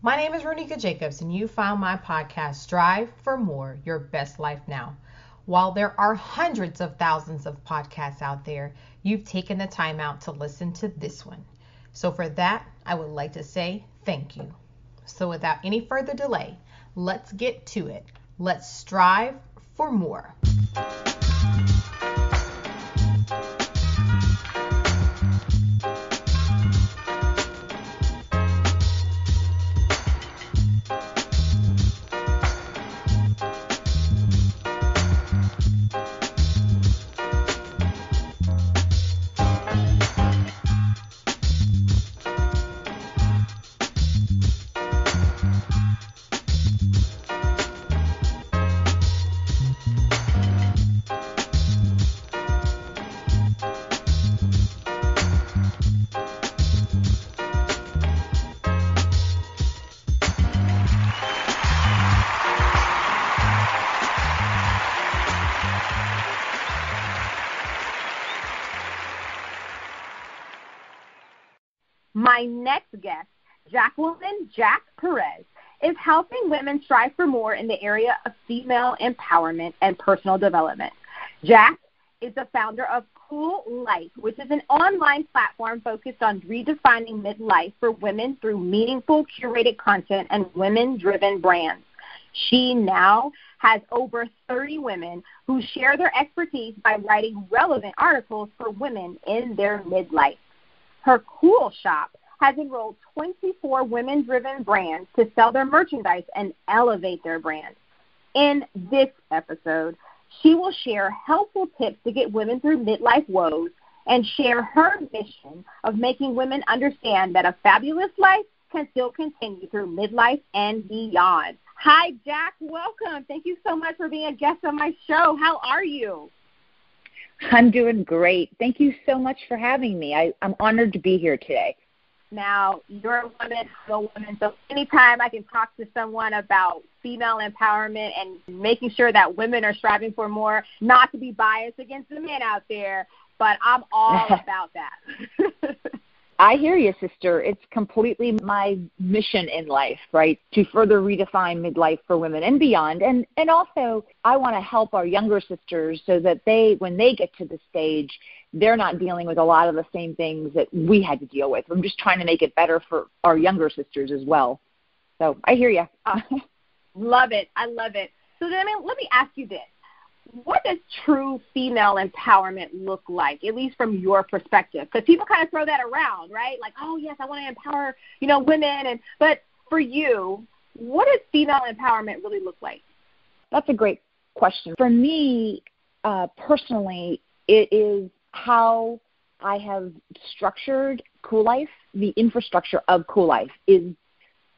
My name is Ronika Jacobs, and you found my podcast, Strive for More, Your Best Life Now. While there are hundreds of thousands of podcasts out there, you've taken the time out to listen to this one. So for that, I would like to say thank you. So without any further delay, let's get to it. Let's strive for more. My next guest, Jacqueline Jack Perez, is helping women strive for more in the area of female empowerment and personal development. Jack is the founder of Cool Life, which is an online platform focused on redefining midlife for women through meaningful, curated content and women-driven brands. She now has over 30 women who share their expertise by writing relevant articles for women in their midlife. Her Cool Shop has enrolled 24 women-driven brands to sell their merchandise and elevate their brand. In this episode, she will share helpful tips to get women through midlife woes and share her mission of making women understand that a fabulous life can still continue through midlife and beyond. Hi, Jack. Welcome. Thank you so much for being a guest on my show. How are you? I'm doing great. Thank you so much for having me. I'm honored to be here today. Now, you're a woman, I'm a woman, so anytime I can talk to someone about female empowerment and making sure that women are striving for more, not to be biased against the men out there, but I'm all about that. I hear you, sister. It's completely my mission in life, right, to further redefine midlife for women and beyond. And also, I want to help our younger sisters so that when they get to the stage, they're not dealing with a lot of the same things that we had to deal with. I'm just trying to make it better for our younger sisters as well. So I hear you. Love it. I love it. So then let me ask you this. What does true female empowerment look like, at least from your perspective? Because people kind of throw that around, right? Like, oh, yes, I want to empower, women. But for you, what does female empowerment really look like? That's a great question. For me, personally, it is how I have structured Cool Life. The infrastructure of Cool Life is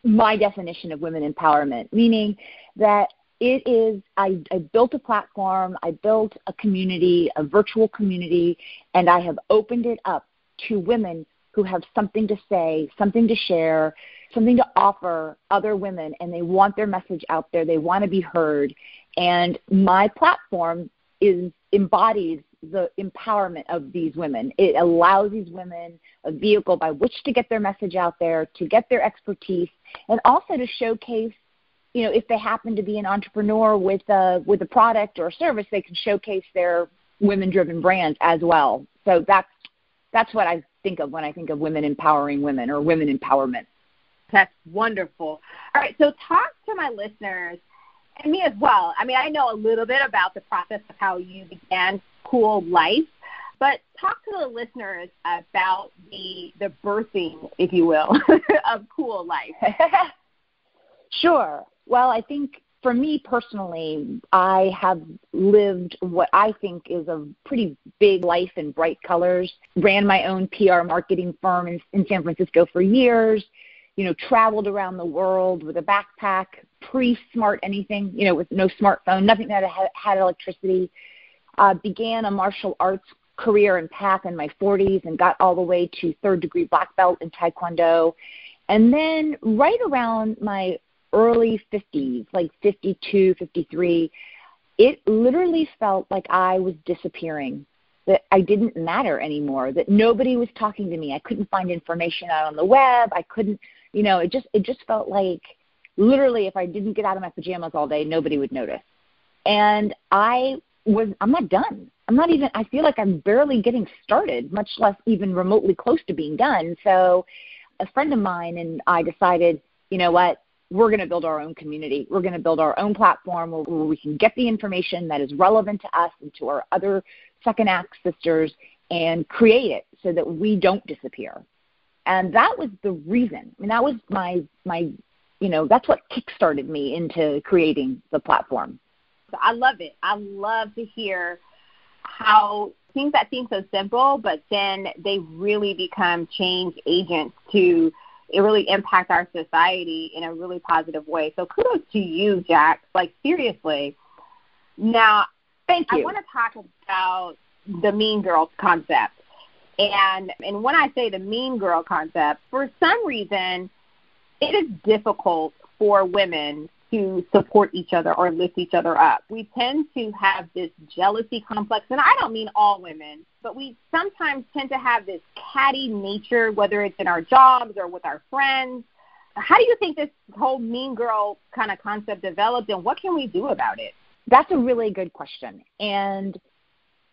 my definition of women empowerment, meaning that it is, I built a platform, I built a community, a virtual community, and I have opened it up to women who have something to say, something to share, something to offer other women, and they want their message out there, they want to be heard. And my platform embodies the empowerment of these women. It allows these women a vehicle by which to get their message out there, to get their expertise, and also to showcase, if they happen to be an entrepreneur with a product or a service, they can showcase their women-driven brands as well. So that's what I think of when I think of women empowering women or women empowerment. That's wonderful. All right, so talk to my listeners and me as well. I mean, I know a little bit about the process of how you began Cool Life, but talk to the listeners about the birthing, if you will, of Cool Life. Sure. Well, I think for me personally, I have lived what I think is a pretty big life in bright colors, ran my own PR marketing firm in San Francisco for years, traveled around the world with a backpack, pre-smart anything, with no smartphone, nothing that had electricity, began a martial arts career and path in my 40s and got all the way to third-degree black belt in Taekwondo. And then right around my early 50s, like 52, 53, it literally felt like I was disappearing, that I didn't matter anymore, that nobody was talking to me. I couldn't find information out on the web. I couldn't, It just felt like literally if I didn't get out of my pajamas all day, nobody would notice. And I'm not done. I feel like I'm barely getting started, much less even remotely close to being done. So a friend of mine and I decided, you know what, we're going to build our own community. We're going to build our own platform where we can get the information that is relevant to us and to our other second act sisters and create it so that we don't disappear. And that was the reason. I mean, that was my that's what kickstarted me into creating the platform. I love it. I love to hear how things that seem so simple, but then they really become change agents to really impact our society in a really positive way. So kudos to you, Jack. Like, seriously. Now, thank you. I want to talk about the mean girl concept. And when I say the mean girl concept, for some reason, it is difficult for women to support each other or lift each other up. We tend to have this jealousy complex, and I don't mean all women, but we sometimes tend to have this catty nature, whether it's in our jobs or with our friends. How do you think this whole mean girl kind of concept developed, and what can we do about it? That's a really good question, and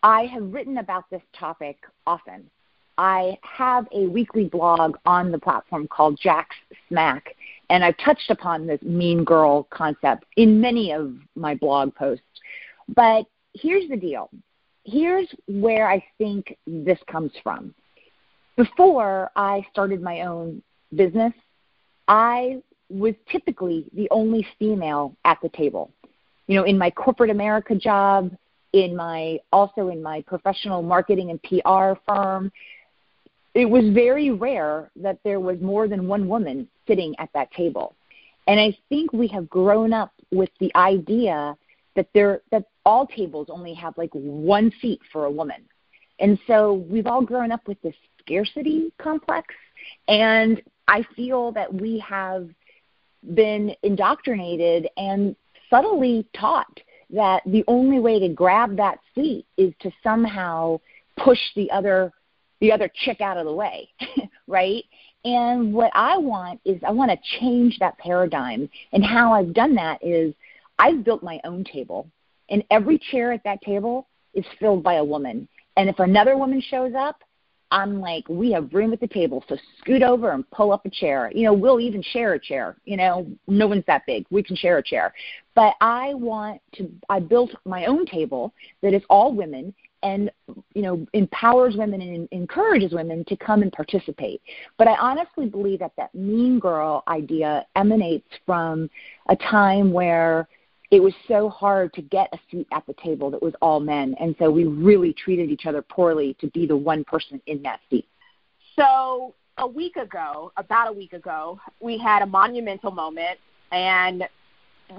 I have written about this topic often. I have a weekly blog on the platform called Jack's Smack, and I've touched upon this mean girl concept in many of my blog posts. But here's the deal. Here's where I think this comes from. Before I started my own business, I was typically the only female at the table. In my corporate America job, also in my professional marketing and PR firm, it was very rare that there was more than one woman sitting at that table. And I think we have grown up with the idea that all tables only have like one seat for a woman. And so we've all grown up with this scarcity complex. And I feel that we have been indoctrinated and subtly taught that the only way to grab that seat is to somehow push the other chick out of the way, right? And what I want to change that paradigm. And how I've done that is I've built my own table, and every chair at that table is filled by a woman. And if another woman shows up, I'm like, we have room at the table, so scoot over and pull up a chair. We'll even share a chair. No one's that big. We can share a chair. But I built my own table that is all women, and empowers women and encourages women to come and participate. But I honestly believe that mean girl idea emanates from a time where it was so hard to get a seat at the table that was all men, and so we really treated each other poorly to be the one person in that seat. So about a week ago, we had a monumental moment, and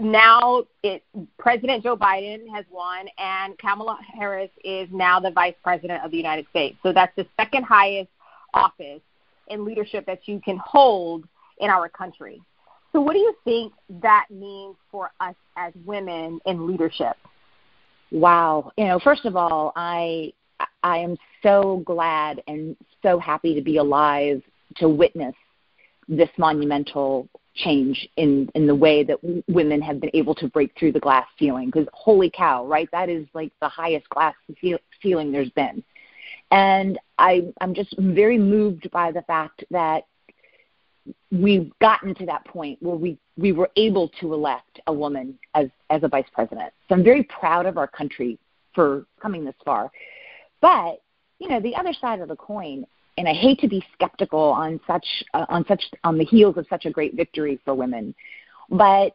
now President Joe Biden has won, and Kamala Harris is now the Vice President of the United States. So that's the second highest office in leadership that you can hold in our country. So what do you think that means for us as women in leadership? Wow. First of all, I am so glad and so happy to be alive to witness this monumental change in the way that women have been able to break through the glass ceiling. Because holy cow, right? That is like the highest glass ceiling there's been. And I'm just very moved by the fact that we've gotten to that point where we were able to elect a woman as a vice president. So I'm very proud of our country for coming this far. But, the other side of the coin, and I hate to be skeptical on the heels of such a great victory for women, but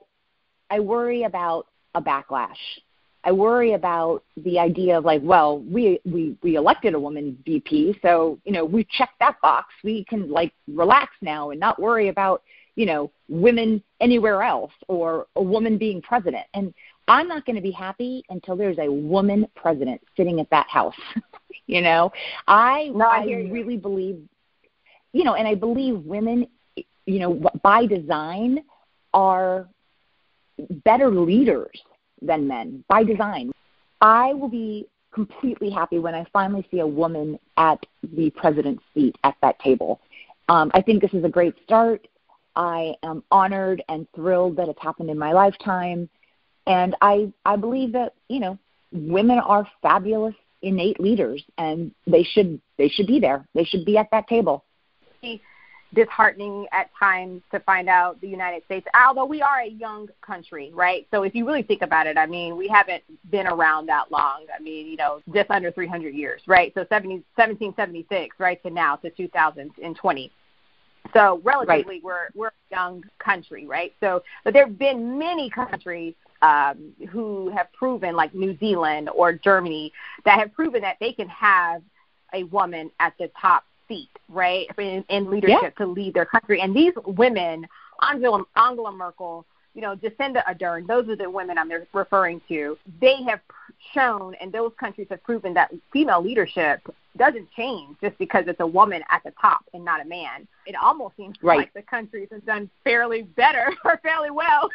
I worry about a backlash. I worry about the idea of like, well, we elected a woman VP, so we checked that box. We can like relax now and not worry about women anywhere else or a woman being president. And I'm not going to be happy until there's a woman president sitting at that house. I really believe, and I believe women, by design are better leaders than men by design. I will be completely happy when I finally see a woman at the president's seat at that table. I think this is a great start. I am honored and thrilled that it's happened in my lifetime. And I believe that, women are fabulous, innate leaders, and they should be there. They should be at that table. Disheartening at times to find out the United States, although we are a young country, right? So if you really think about it, I mean, we haven't been around that long. I mean, just under 300 years, right? So 1776, right, to now, to 2020. So relatively, right. we're a young country, right? So, but there have been many countries who have proven, like New Zealand or Germany, that have proven that they can have a woman at the top seat, right, in leadership to lead their country. And these women, Angela Merkel, Jacinda Ardern, those are the women I'm referring to. They have shown, and those countries have proven, that female leadership doesn't change just because it's a woman at the top and not a man. It almost seems like the countries have done fairly better or fairly well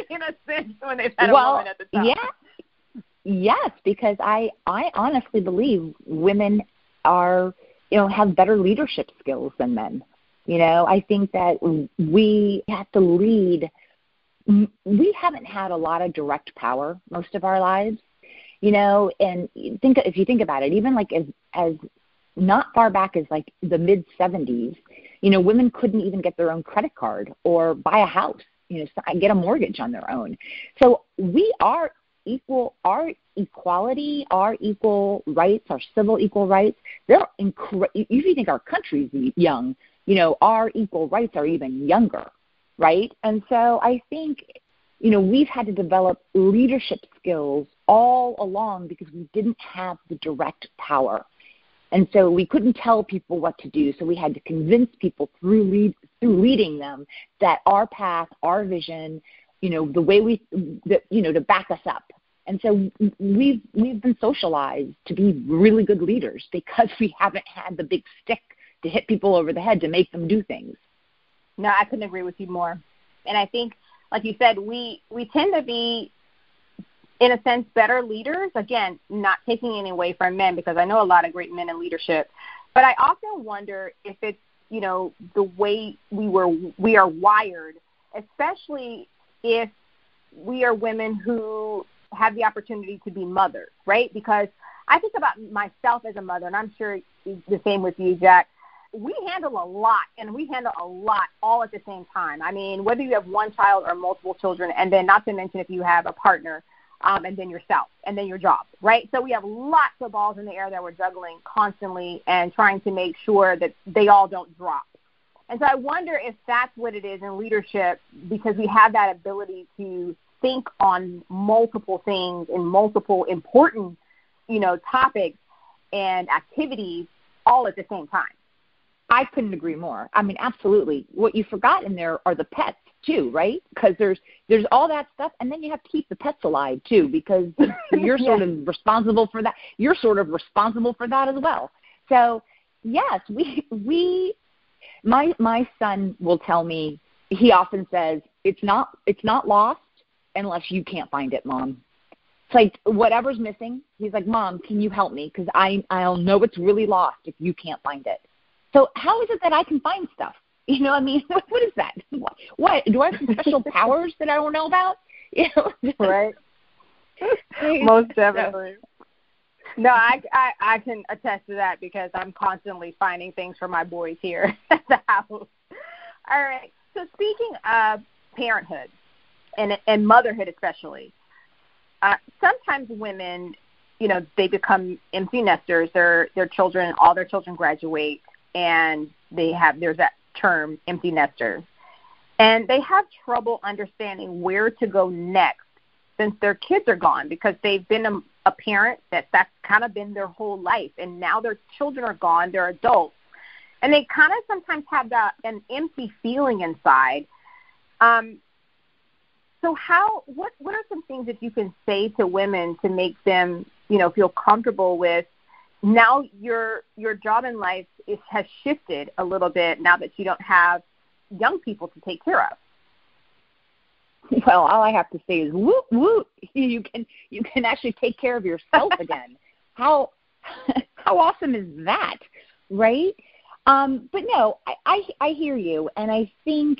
in a sense when they've had a woman at the top. Yeah. Yes, because I honestly believe women are, have better leadership skills than men. I think that we have to lead. We haven't had a lot of direct power most of our lives, and if you think about it, even like as not far back as like the mid-70s, women couldn't even get their own credit card or buy a house, get a mortgage on their own. So we are equal, our equality, our equal rights, our civil equal rights, they're if you think our country's young, our equal rights are even younger, right? And so I think, we've had to develop leadership skills all along because we didn't have the direct power. And so we couldn't tell people what to do, so we had to convince people through leading them that our path, our vision, the way to back us up. And so we've been socialized to be really good leaders because we haven't had the big stick to hit people over the head to make them do things. No, I couldn't agree with you more. And I think, like you said, we tend to be, in a sense, better leaders. Again, not taking any away from men, because I know a lot of great men in leadership. But I often wonder if it's, the way we are wired, especially if we are women who have the opportunity to be mothers, right? Because I think about myself as a mother, and I'm sure it's the same with you, Jack. We handle a lot, and we handle a lot all at the same time. I mean, whether you have one child or multiple children, and then not to mention if you have a partner, and then yourself, and then your job, right? So we have lots of balls in the air that we're juggling constantly and trying to make sure that they all don't drop. And so I wonder if that's what it is in leadership, because we have that ability to think on multiple things and multiple important, topics and activities all at the same time. I couldn't agree more. I mean, absolutely. What you forgot in there are the pets too, right? Because there's all that stuff, and then you have to keep the pets alive too, because you're sort of responsible for that. You're sort of responsible for that as well. So yes, my son will tell me, he often says, it's not lost unless you can't find it, Mom. It's like whatever's missing, he's like, Mom, can you help me? Because I'll know it's really lost if you can't find it. So how is it that I can find stuff? I mean, what is that? What? Do I have some special powers that I don't know about? Right. Most definitely. No, I can attest to that because I'm constantly finding things for my boys here at the house. All right. So speaking of parenthood and motherhood especially, sometimes women, they become empty nesters. All their children graduate, and there's that term, empty nester. And they have trouble understanding where to go next since their kids are gone, because they've been a parent that's kind of been their whole life, and now their children are gone, they're adults. And they kind of sometimes have an empty feeling inside. So what are some things that you can say to women to make them, feel comfortable with, now your job in life has shifted a little bit now that you don't have young people to take care of? Well, all I have to say is woot woot. You can actually take care of yourself again. How awesome is that, right? But no, I hear you, and I think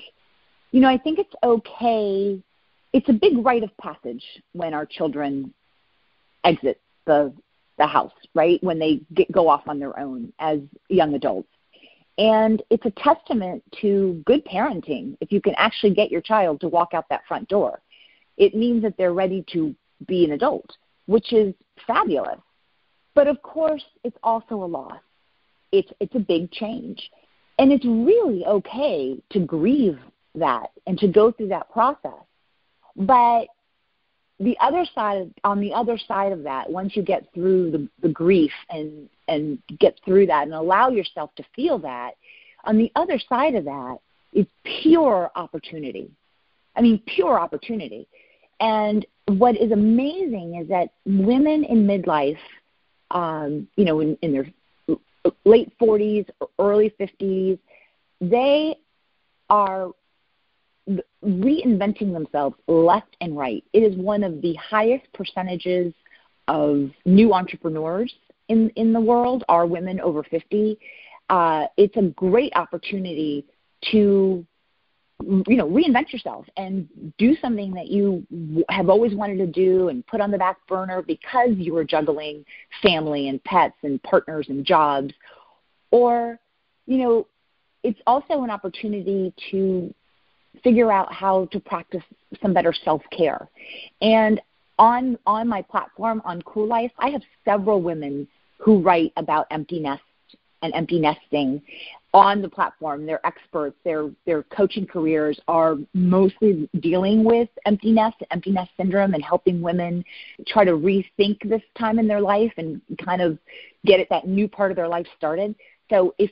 I think it's okay. It's a big rite of passage when our children exit the house, right? When they go off on their own as young adults. And it's a testament to good parenting if you can actually get your child to walk out that front door. It means that they're ready to be an adult, which is fabulous. But of course, it's also a loss. It's a big change. And it's really okay to grieve that and to go through that process. But on the other side of that, once you get through the grief and get through that and allow yourself to feel that, on the other side of that is pure opportunity. I mean, pure opportunity. And what is amazing is that women in midlife, in their late 40s, early 50s, they are reinventing themselves left and right. It is one of the highest percentages of new entrepreneurs in the world are women over 50. It's a great opportunity to reinvent yourself and do something that you have always wanted to do and put on the back burner because you were juggling family and pets and partners and jobs. Or, it's also an opportunity to figure out how to practice some better self-care. And on my platform, on Cool Life, I have several women who write about empty nest and empty nesting on the platform. They're experts. Their coaching careers are mostly dealing with empty nest syndrome, and helping women try to rethink this time in their life and kind of get that new part of their life started. So if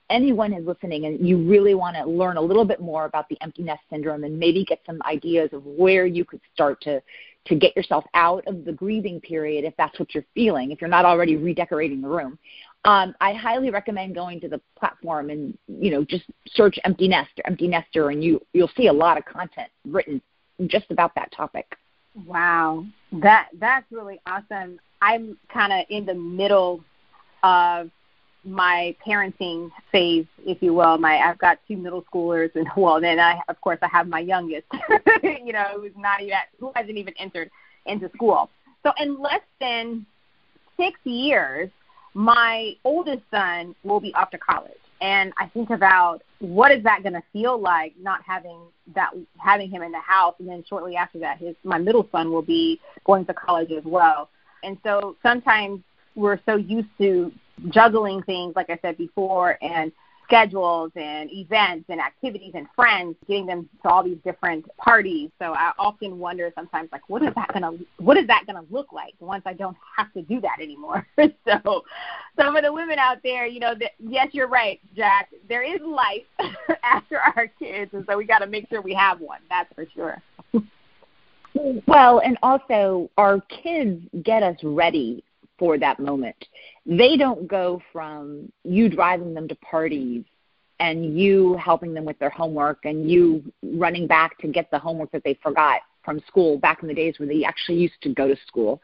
anyone is listening and you really want to learn a little bit more about the empty nest syndrome and maybe get some ideas of where you could start to get yourself out of the grieving period, if that's what you're feeling, if you're not already redecorating the room, I highly recommend going to the platform and, just search empty nest or empty nester, and you'll see a lot of content written just about that topic. Wow. That's really awesome. I'm kind of in the middle of my parenting phase, if you will. I've got 2 middle schoolers, and then I have my youngest, who hasn't even entered into school. So in less than 6 years, my oldest son will be off to college. And I think about what is that going to feel like, not having him in the house. And then shortly after that, my middle son will be going to college as well. And so sometimes we're so used to juggling things, like I said before, and schedules and events and activities and friends, getting them to all these different parties. So I often wonder sometimes, like, what is that gonna look like once I don't have to do that anymore? So some of the women out there, yes, you're right, Jack. There is life after our kids, and so we got to make sure we have one. That's for sure. Well, and also our kids get us ready for that moment. They don't go from you driving them to parties and you helping them with their homework and you running back to get the homework that they forgot from school back in the days where they actually used to go to school.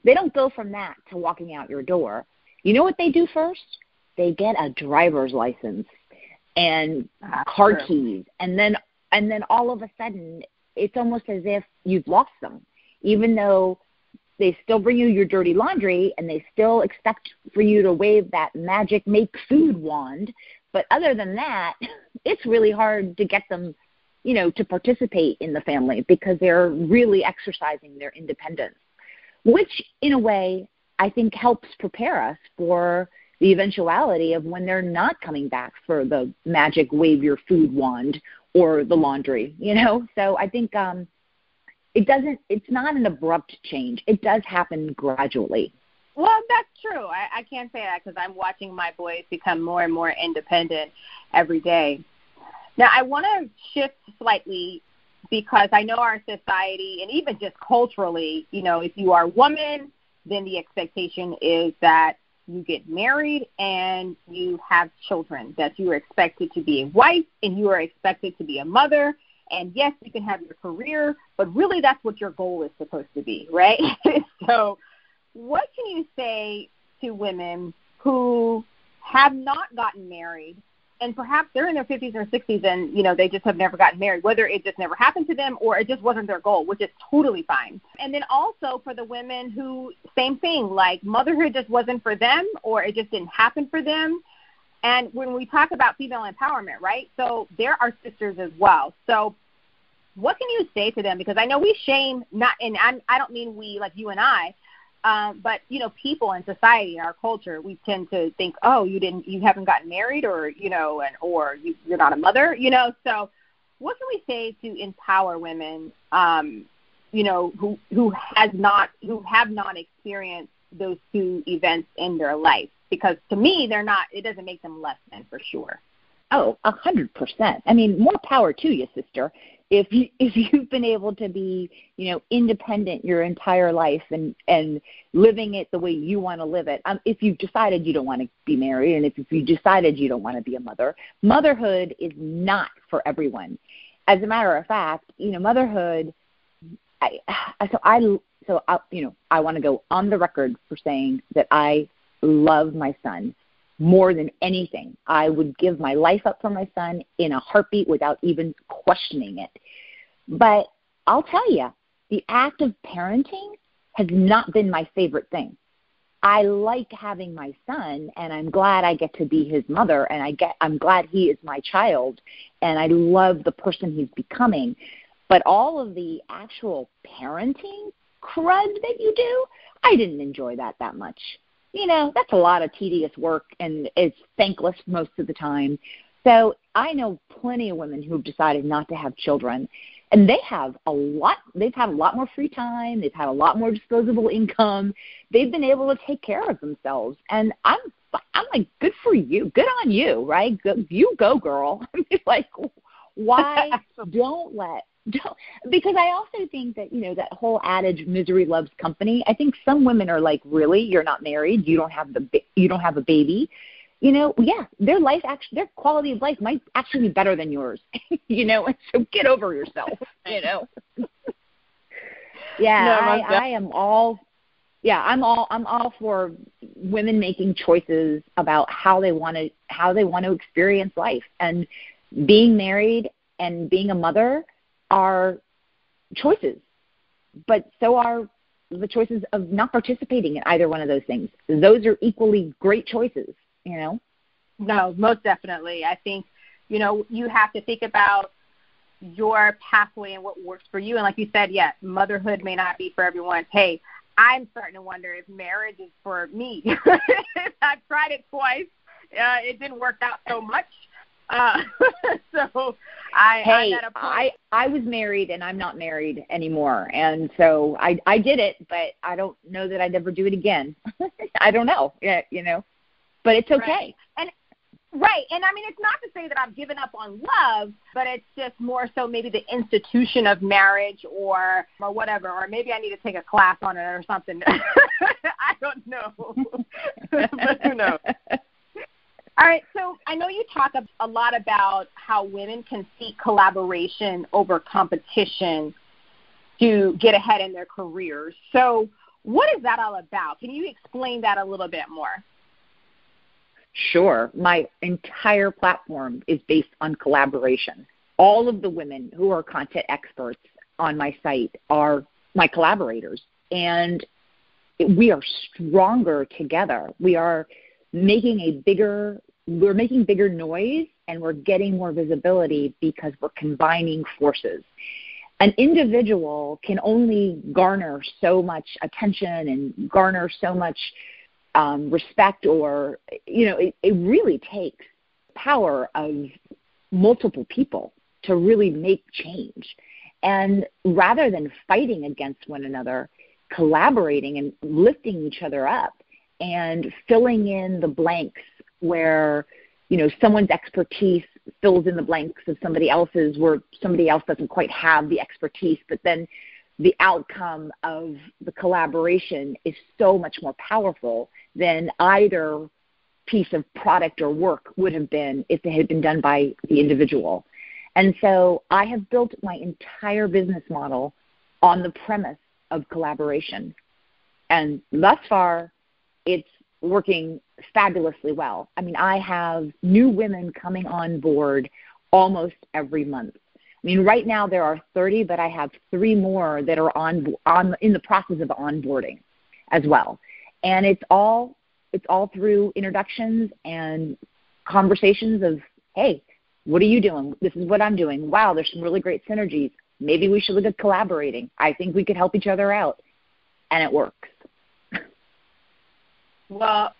They don't go from that to walking out your door. You know what they do first? They get a driver's license and car keys. And then all of a sudden, it's almost as if you've lost them, even though they still bring you your dirty laundry and they still expect for you to wave that magic make food wand. But other than that, it's really hard to get them, to participate in the family because they're really exercising their independence, which in a way I think helps prepare us for the eventuality of when they're not coming back for the magic wave your food wand or the laundry, So I think it's not an abrupt change. It does happen gradually. Well, that's true. I can't say that because I'm watching my boys become more and more independent every day. Now, I want to shift slightly because I know our society and even just culturally, if you are a woman, then the expectation is that you get married and you have children, that you are expected to be a wife and you are expected to be a mother. And yes, you can have your career, but really that's what your goal is supposed to be, right? So what can you say to women who have not gotten married and perhaps they're in their 50s or 60s and, you know, they just have never gotten married, whether it just never happened to them or it just wasn't their goal, which is totally fine. And then also for the women who, same thing, like motherhood just wasn't for them or it just didn't happen for them. And when we talk about female empowerment, right, so there are sisters as well. So what can you say to them? Because I know we shame, not, and I don't mean we like you and I, but, you know, people in society, in our culture, we tend to think, oh, you haven't gotten married or, you know, or you're not a mother, you know. So what can we say to empower women, you know, who have not experienced those two events in their life? Because to me, it doesn't make them less than, for sure. Oh, 100%. I mean, more power to you, sister. If you've been able to be, you know, independent your entire life and living it the way you want to live it, if you've decided you don't want to be married and if you decided you don't want to be a mother, motherhood is not for everyone. As a matter of fact, you know, motherhood. I want to go on the record for saying that I love my son more than anything. I would give my life up for my son in a heartbeat without even questioning it. But I'll tell you, the act of parenting has not been my favorite thing. I like having my son, and I'm glad I get to be his mother, and I'm glad he is my child, and I love the person he's becoming. But all of the actual parenting crud that you do, I didn't enjoy that much. You know, that's a lot of tedious work, and it's thankless most of the time. So I know plenty of women who've decided not to have children, and they've had a lot more free time. They've had a lot more disposable income. They've been able to take care of themselves. And I'm like, good for you. Good on you, right? You go, girl. I mean, like, why because I also think that, you know, that whole adage, misery loves company. I think some women are like, really, you're not married, you don't have a baby. You know, yeah, their quality of life might actually be better than yours. You know, and so get over yourself. You know. Yeah, I'm all for women making choices about how they want to experience life, and being married and being a mother are choices, but so are the choices of not participating in either one of those things. Those are equally great choices, you know? No, most definitely. I think, you know, you have to think about your pathway and what works for you. And like you said, yeah, motherhood may not be for everyone. Hey, I'm starting to wonder if marriage is for me. I've tried it twice. It didn't work out so much. So I'm at a point. I was married and I'm not married anymore, and so I did it, but I don't know that I'd ever do it again. I don't know, you know, but it's okay. Right, and I mean, it's not to say that I've given up on love, but it's just more so maybe the institution of marriage or whatever, or maybe I need to take a class on it or something. I don't know, but who knows. All right, so I know you talk a lot about how women can seek collaboration over competition to get ahead in their careers. So what is that all about? Can you explain that a little bit more? Sure. My entire platform is based on collaboration. All of the women who are content experts on my site are my collaborators, and we are stronger together. We are making bigger noise, and we're getting more visibility because we're combining forces. An individual can only garner so much attention and garner so much respect, or, you know, it really takes power of multiple people to really make change. And rather than fighting against one another, collaborating and lifting each other up and filling in the blanks where, you know, someone's expertise fills in the blanks of somebody else's, where somebody else doesn't quite have the expertise, but then the outcome of the collaboration is so much more powerful than either piece of product or work would have been if it had been done by the individual. And so I have built my entire business model on the premise of collaboration. And thus far, it's working fabulously well. I mean, I have new women coming on board almost every month. I mean, right now there are 30, but I have 3 more that are in the process of onboarding as well. And it's all through introductions and conversations of, hey, what are you doing? This is what I'm doing. Wow, there's some really great synergies. Maybe we should look at collaborating. I think we could help each other out. And it works. Well,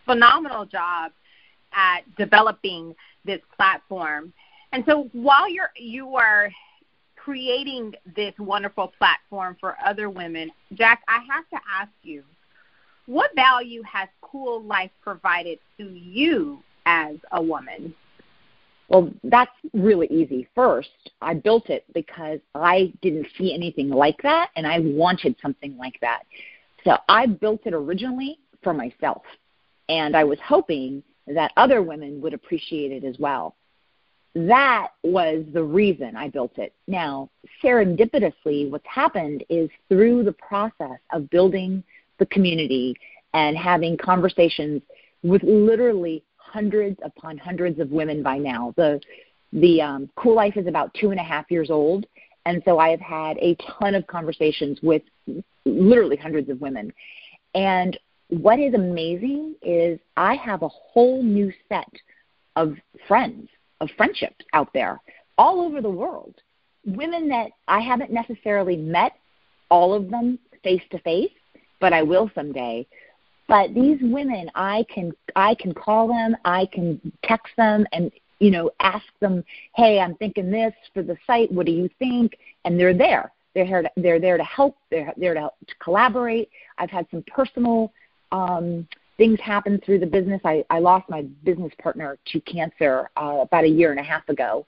phenomenal job at developing this platform. And so while you are creating this wonderful platform for other women, Jack, I have to ask you, what value has Cool Life provided to you as a woman? Well, that's really easy. First, I built it because I didn't see anything like that, and I wanted something like that. So I built it originally for myself, and I was hoping that other women would appreciate it as well. That was the reason I built it. Now, serendipitously, what's happened is through the process of building the community and having conversations with literally hundreds upon hundreds of women by now. The Cool Life is about 2.5 years old, and so I have had a ton of conversations with literally hundreds of women. And what is amazing is I have a whole new set of friendships out there all over the world, women that I haven't necessarily met, all of them face to face, but I will someday. But these women, I can call them, I can text them, and ask them, hey, I'm thinking this for the site. What do you think? And they're there. They're there to help. They're there to collaborate. I've had some personal things happen through the business. I lost my business partner to cancer about 1.5 years ago.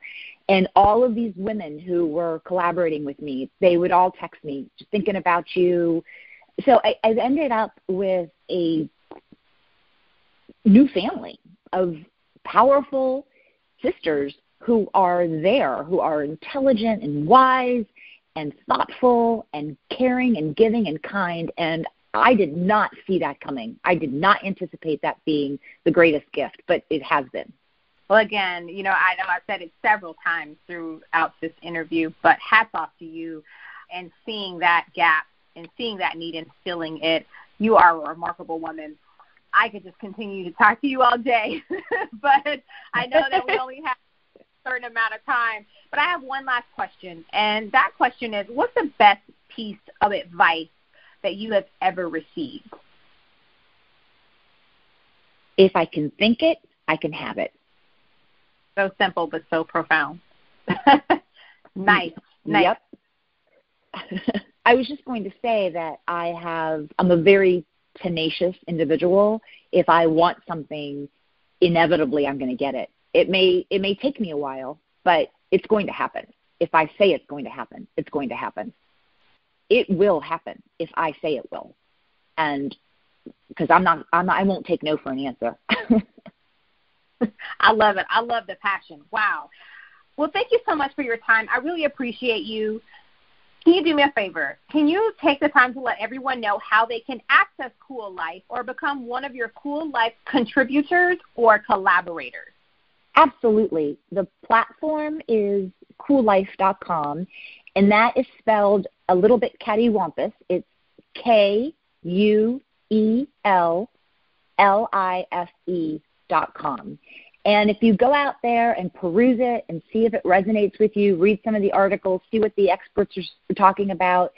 And all of these women who were collaborating with me, they would all text me, just thinking about you. So I've ended up with a new family of powerful sisters who are there, who are intelligent and wise and thoughtful and caring and giving and kind. And I did not see that coming. I did not anticipate that being the greatest gift, but it has been. Well, again, I know I've said it several times throughout this interview, but hats off to you and seeing that gap and seeing that need and filling it. You are a remarkable woman. I could just continue to talk to you all day, but I know that we only have a certain amount of time. But I have one last question, and that question is, what's the best piece of advice that you have ever received? If I can think it, I can have it. So simple, but so profound. Nice. Yep. I was just going to say that I'm a very tenacious individual. If I want something, inevitably I'm going to get it. It may take me a while, but it's going to happen. If I say it's going to happen, it's going to happen. It will happen if I say it will. And because I won't take no for an answer. I love it. I love the passion. Wow. Well, thank you so much for your time. I really appreciate you. Can you do me a favor? Can you take the time to let everyone know how they can access Cool Life or become one of your Cool Life contributors or collaborators? Absolutely. The platform is coollife.com, and that is spelled a little bit cattywampus. It's KUELLIFE.com. And if you go out there and peruse it and see if it resonates with you, read some of the articles, see what the experts are talking about,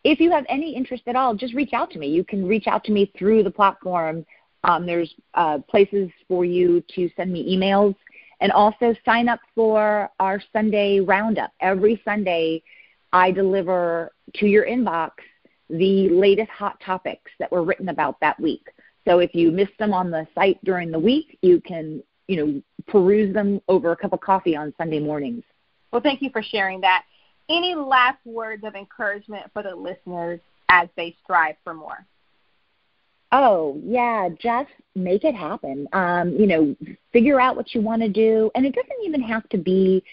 if you have any interest at all, just reach out to me. You can reach out to me through the platform. There's places for you to send me emails, and also sign up for our Sunday roundup. Every Sunday, I deliver to your inbox the latest hot topics that were written about that week. So if you missed them on the site during the week, you can peruse them over a cup of coffee on Sunday mornings. Well, thank you for sharing that. Any last words of encouragement for the listeners as they strive for more? Oh, yeah, just make it happen. Figure out what you want to do. And it doesn't even have to be,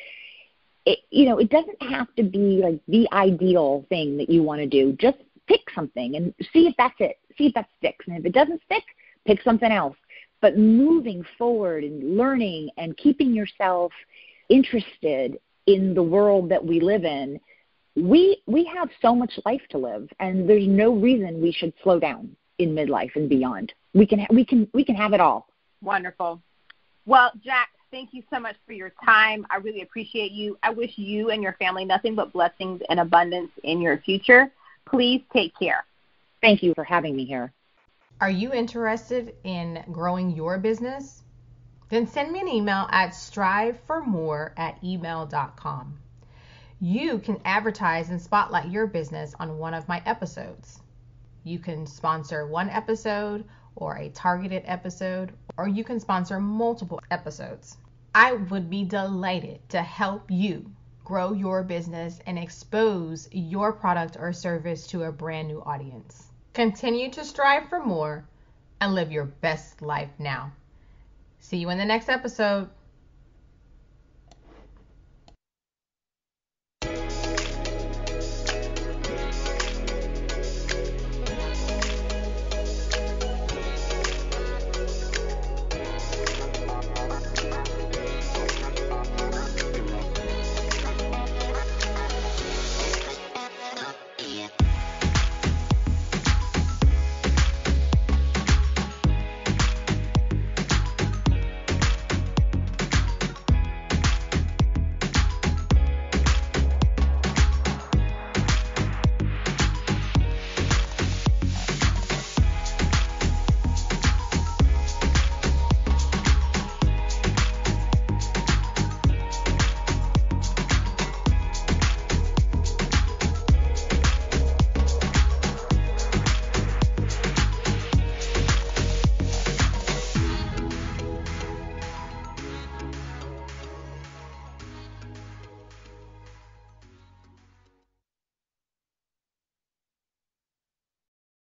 it doesn't have to be like the ideal thing that you want to do. Just pick something and see if that's it. See if that sticks. And if it doesn't stick, pick something else. But moving forward and learning and keeping yourself interested in the world that we live in, we have so much life to live, and there's no reason we should slow down in midlife and beyond. We can have it all. Wonderful. Well, Jack, thank you so much for your time. I really appreciate you. I wish you and your family nothing but blessings and abundance in your future. Please take care. Thank you for having me here. Are you interested in growing your business? Then send me an email at striveformore@email.com. You can advertise and spotlight your business on one of my episodes. You can sponsor one episode or a targeted episode, or you can sponsor multiple episodes. I would be delighted to help you grow your business and expose your product or service to a brand new audience. Continue to strive for more and live your best life now. See you in the next episode.